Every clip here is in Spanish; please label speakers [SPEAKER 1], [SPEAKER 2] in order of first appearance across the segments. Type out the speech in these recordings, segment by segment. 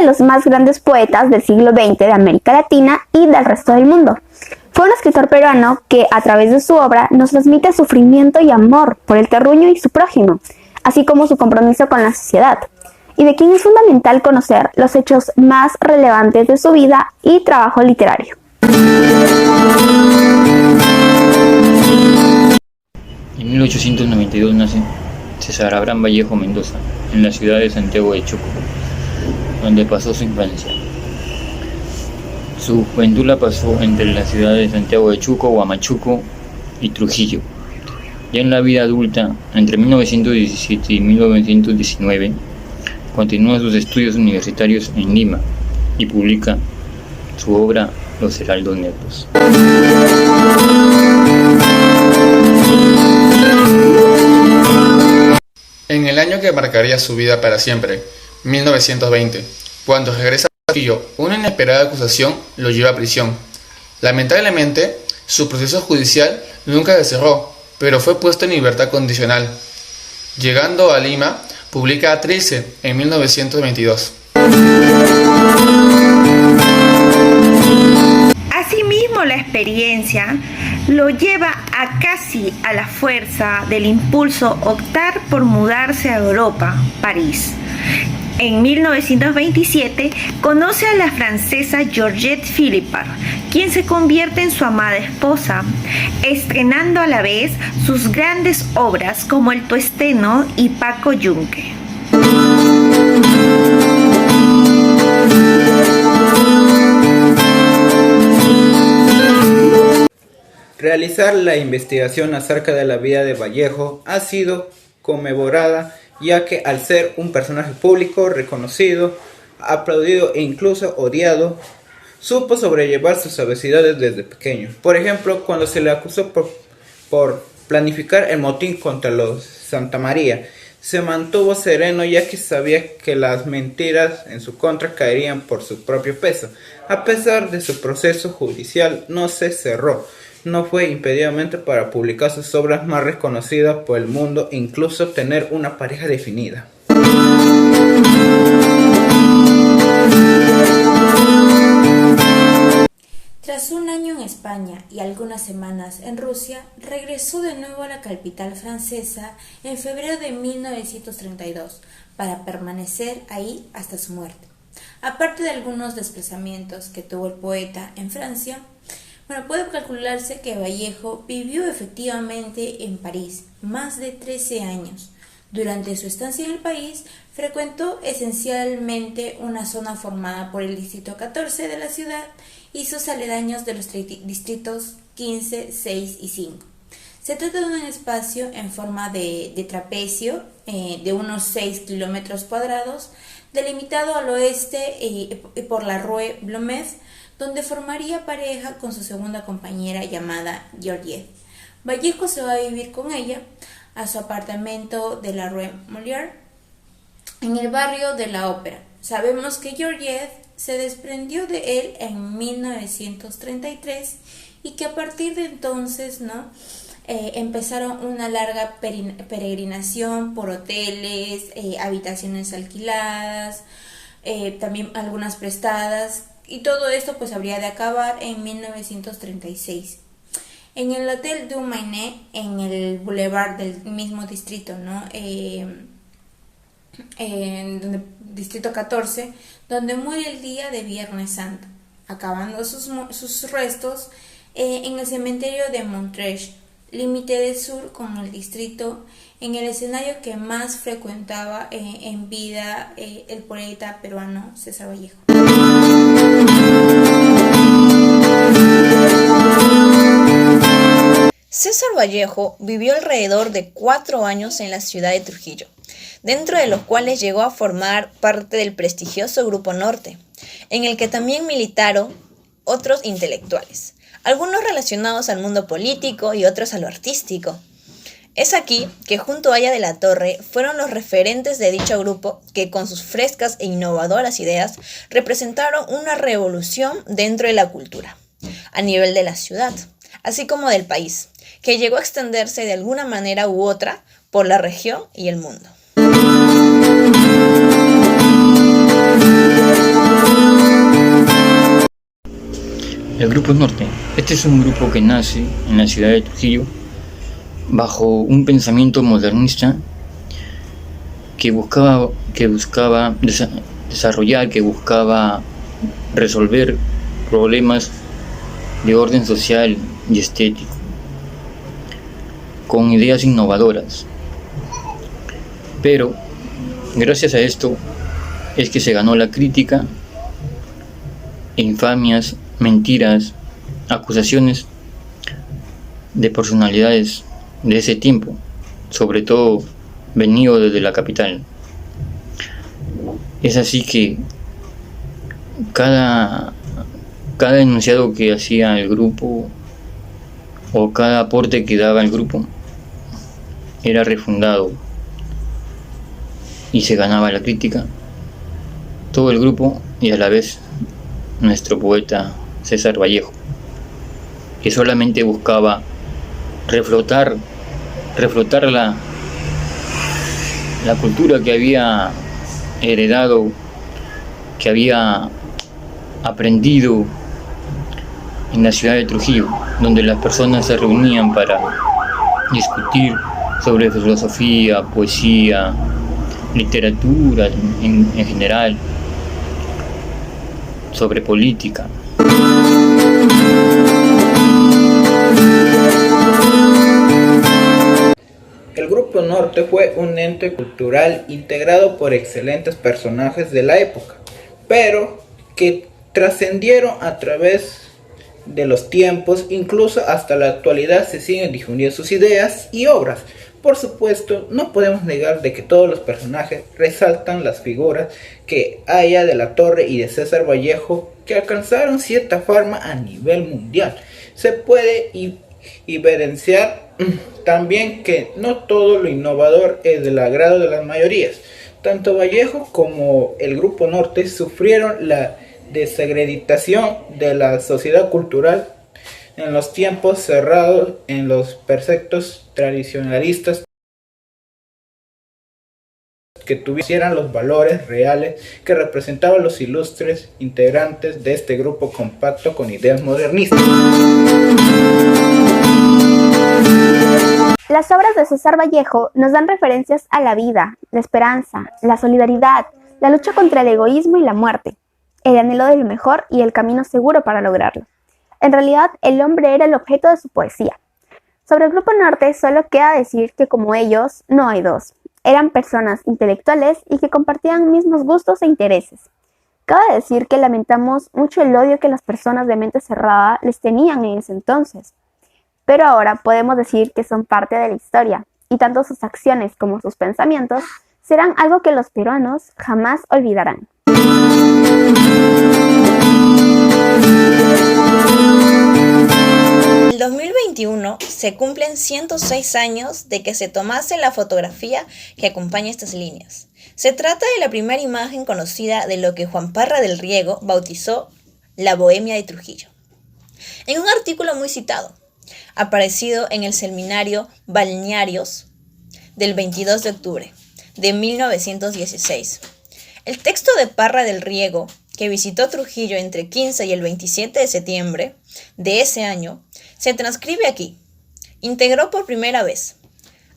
[SPEAKER 1] los más grandes poetas del siglo XX de América Latina y del resto del mundo. Fue un escritor peruano que, a través de su obra, nos transmite sufrimiento y amor por el terruño y su prójimo, así como su compromiso con la sociedad, y de quien es fundamental conocer los hechos más relevantes de su vida y trabajo literario.
[SPEAKER 2] En 1892 nace César Abraham Vallejo Mendoza, en la ciudad de Santiago de Chuco, donde pasó su infancia. Su juventud la pasó entre las ciudades de Santiago de Chuco, Huamachuco y Trujillo. Ya en la vida adulta, entre 1917 y 1919, continúa sus estudios universitarios en Lima y publica su obra Los Heraldos Negros.
[SPEAKER 3] En el año que marcaría su vida para siempre, 1920, cuando regresa a Trujillo, una inesperada acusación lo lleva a prisión. Lamentablemente, su proceso judicial nunca se cerró, pero fue puesto en libertad condicional. Llegando a Lima, publica Trilce en 1922.
[SPEAKER 4] Asimismo, la experiencia lo lleva a casi a la fuerza del impulso optar por mudarse a Europa, París. En 1927 conoce a la francesa Georgette Philippard, quien se convierte en su amada esposa, estrenando a la vez sus grandes obras como El Tuesteno y Paco Yunque.
[SPEAKER 5] Realizar la investigación acerca de la vida de Vallejo ha sido conmemorada, ya que al ser un personaje público reconocido, aplaudido e incluso odiado, supo sobrellevar sus adversidades desde pequeño. Por ejemplo, cuando se le acusó por planificar el motín contra los Santa María, se mantuvo sereno, ya que sabía que las mentiras en su contra caerían por su propio peso. A pesar de su proceso judicial, no se cerró. No fue impedimento para publicar sus obras más reconocidas por el mundo e incluso tener una pareja definida.
[SPEAKER 6] Tras un año en España y algunas semanas en Rusia, regresó de nuevo a la capital francesa en febrero de 1932 para permanecer ahí hasta su muerte. Aparte de algunos desplazamientos que tuvo el poeta en Francia, puede calcularse que Vallejo vivió efectivamente en París más de 13 años. Durante su estancia en el país, frecuentó esencialmente una zona formada por el distrito 14 de la ciudad y sus aledaños de los distritos 15, 6 y 5. Se trata de un espacio en forma de trapecio de unos 6 kilómetros cuadrados, delimitado al oeste por la Rue Blomet, donde formaría pareja con su segunda compañera llamada Georgette. Vallejo se va a vivir con ella a su apartamento de la Rue Molière, en el barrio de la Ópera. Sabemos que Georgette se desprendió de él en 1933 y que a partir de entonces empezaron una larga peregrinación por hoteles, habitaciones alquiladas, también algunas prestadas, y todo esto pues habría de acabar en 1936. En el Hotel du Maine, en el boulevard del mismo distrito, donde, distrito 14, donde muere el día de Viernes Santo, acabando sus restos en el cementerio de Montreich, límite del sur con el distrito, en el escenario que más frecuentaba en vida el poeta peruano César Vallejo.
[SPEAKER 7] César Vallejo vivió alrededor de 4 años en la ciudad de Trujillo, dentro de los cuales llegó a formar parte del prestigioso Grupo Norte, en el que también militaron otros intelectuales, algunos relacionados al mundo político y otros a lo artístico. Es aquí que junto a Aya de la Torre fueron los referentes de dicho grupo que con sus frescas e innovadoras ideas representaron una revolución dentro de la cultura, a nivel de la ciudad, así como del país, que llegó a extenderse de alguna manera u otra por la región y el mundo.
[SPEAKER 2] El Grupo Norte. Este es un grupo que nace en la ciudad de Trujillo bajo un pensamiento modernista que buscaba desarrollar, que buscaba resolver problemas de orden social y estético, con ideas innovadoras. Pero, gracias a esto, es que se ganó la crítica, infamias, mentiras, acusaciones de personalidades de ese tiempo, sobre todo venido desde la capital. Es así que cada enunciado que hacía el grupo o cada aporte que daba el grupo era refundado y se ganaba la crítica, todo el grupo y a la vez nuestro poeta César Vallejo, que solamente buscaba reflotar la cultura que había heredado, que había aprendido en la ciudad de Trujillo, donde las personas se reunían para discutir sobre filosofía, poesía, literatura en general, sobre política.
[SPEAKER 5] El Grupo Norte fue un ente cultural integrado por excelentes personajes de la época, pero que trascendieron a través de los tiempos, incluso hasta la actualidad se siguen difundiendo sus ideas y obras. Por supuesto, no podemos negar de que todos los personajes resaltan las figuras que haya de la Torre y de César Vallejo que alcanzaron cierta fama a nivel mundial. Se puede evidenciar también que no todo lo innovador es del agrado de las mayorías. Tanto Vallejo como el Grupo Norte sufrieron la desacreditación de la sociedad cultural en los tiempos cerrados en los preceptos tradicionalistas que tuvieran los valores reales que representaban los ilustres integrantes de este grupo compacto con ideas modernistas.
[SPEAKER 1] Las obras de César Vallejo nos dan referencias a la vida, la esperanza, la solidaridad, la lucha contra el egoísmo y la muerte, el anhelo de lo mejor y el camino seguro para lograrlo. En realidad, el hombre era el objeto de su poesía. Sobre el Grupo Norte solo queda decir que como ellos, no hay dos. Eran personas intelectuales y que compartían mismos gustos e intereses. Cabe decir que lamentamos mucho el odio que las personas de mente cerrada les tenían en ese entonces. Pero ahora podemos decir que son parte de la historia, y tanto sus acciones como sus pensamientos serán algo que los peruanos jamás olvidarán.
[SPEAKER 7] En el 2021 se cumplen 106 años de que se tomase la fotografía que acompaña estas líneas. Se trata de la primera imagen conocida de lo que Juan Parra del Riego bautizó la Bohemia de Trujillo. En un artículo muy citado, aparecido en el seminario Balnearios del 22 de octubre de 1916. El texto de Parra del Riego, que visitó Trujillo entre el 15 y el 27 de septiembre de ese año, se transcribe aquí. Integró por primera vez.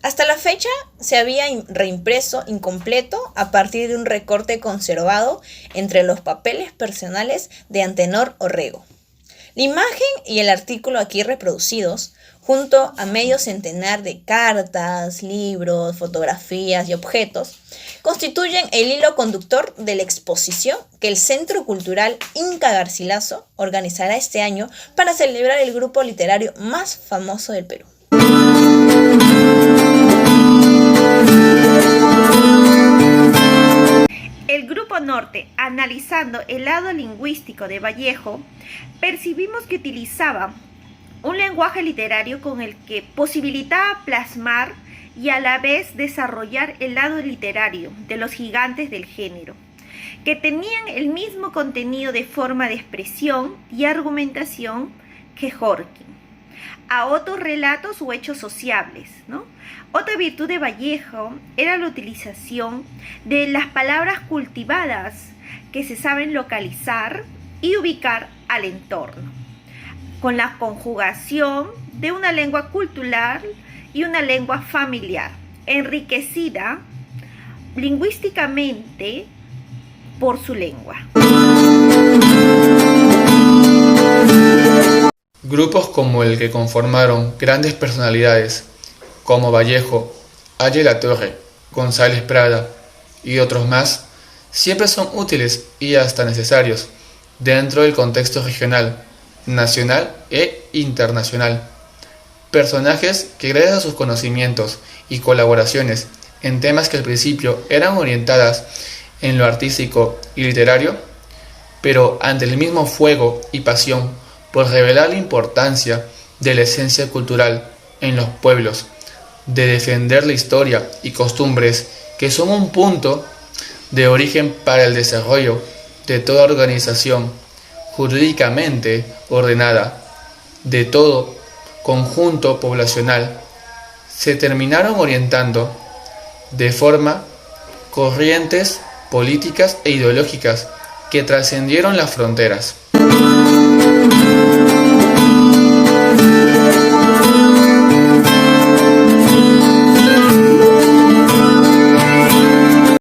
[SPEAKER 7] Hasta la fecha se había reimpreso incompleto a partir de un recorte conservado entre los papeles personales de Antenor Orrego. La imagen y el artículo aquí reproducidos, junto a medio centenar de cartas, libros, fotografías y objetos, constituyen el hilo conductor de la exposición que el Centro Cultural Inca Garcilaso organizará este año para celebrar el grupo literario más famoso del Perú.
[SPEAKER 4] El Grupo Norte, analizando el lado lingüístico de Vallejo, percibimos que utilizaba un lenguaje literario con el que posibilitaba plasmar y a la vez desarrollar el lado literario de los gigantes del género, que tenían el mismo contenido de forma de expresión y argumentación que Jorquín, a otros relatos o hechos sociables, ¿no? Otra virtud de Vallejo era la utilización de las palabras cultivadas que se saben localizar y ubicar al entorno. con la conjugación de una lengua cultural y una lengua familiar, enriquecida lingüísticamente por su lengua.
[SPEAKER 3] Grupos como el que conformaron grandes personalidades como Vallejo, Aye La Torre, González Prada y otros más, siempre son útiles y hasta necesarios dentro del contexto regional, nacional e internacional. Personajes que gracias a sus conocimientos y colaboraciones en temas que al principio eran orientadas en lo artístico y literario, pero ante el mismo fuego y pasión por revelar la importancia de la esencia cultural en los pueblos, de defender la historia y costumbres que son un punto de origen para el desarrollo de toda organización jurídicamente ordenada, de todo conjunto poblacional, se terminaron orientando de forma corrientes políticas e ideológicas que trascendieron las fronteras.